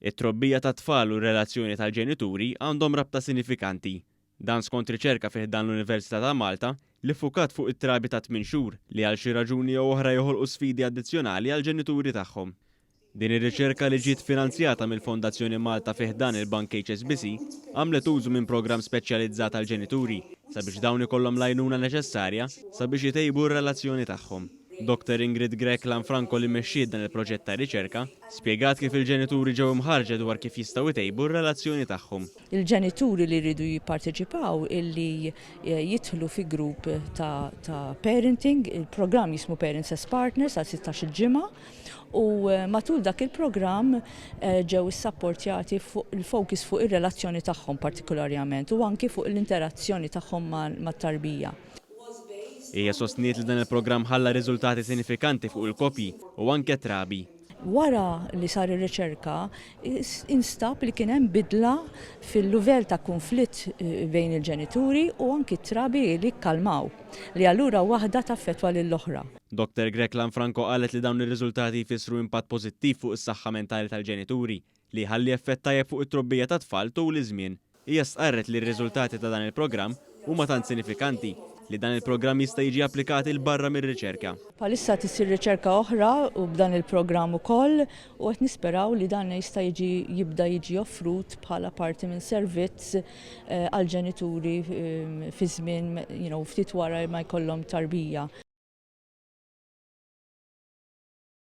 It-trobbija ta' tfal u r-relazzjoni tal-ġenituri għandhom rabta sinifikanti. Dan skont riċerka fih dan l-Università ta' Malta li ffukat fuq it-trabi ta' 8 xhur li għal xi raġuni jew oħra joħolqu sfidi addizzjonali għal ġenituri tagħhom. Din ir-riċerka li ġiet finanzjata mill-Fondazzjoni Malta fih dan il-Bank HSBC għamlet użu minn programm speċjalizzat għal ġenituri sabiex dawn ikollhom l-għajnuna neċessarja sabiex jitejbu r-relazzjoni tagħhom. Dr. Ingrid Grek-Lanfranco li mexxiet dan il-proġett ta' riċerka spjegat kif il-ġenituri ġew imħarġa dwar kif jistgħu jtejbu r-relazzjoni tagħhom. Il-ġenituri li jridu jipparteċipaw illi jidħlu fi grupp ta' parenting, il-programm jismu Parents as Partners għal 16 ġimgħa u matul dak il-programm ġew issapportjati fuq il-fokus fuq ir-relazzjoni tagħhom partikolarjament u anki fuq l-interazzjoni tagħhom mat-tarbija. Hija sostniet li dan il-programm ħalla riżultati sinifikanti fuq il-kopji u anke trabi. Wara li sar ir-riċerka instab li kien hemm bidla fil-livell ta' konflitt bejn il-ġenituri u anki trabi li kkalmaw li allura waħda taffettwa lill-oħra. Dr. Grek-Lanfranco qalet li dawn ir-riżultati jfissru impatt pożittiv fuq is-saħħa mentali tal-ġenituri li ħalli effett tajjeb fuq it-trobbija ta' tfal tul iż-żmien. Hija stqarret li r-riżultati ta' dan il-programm huma tant sinifikanti li dan il-programm jista' jiġi applikati l barra mir-riċerka. Palissa tisir riċerka oħra u b'dan il-programm ukoll u qed nisperaw li dan jista' jibda jiġi offrut bħala parti minn servizz għal ġenituri fi żmien ftit wara ma jkollhom tarbija.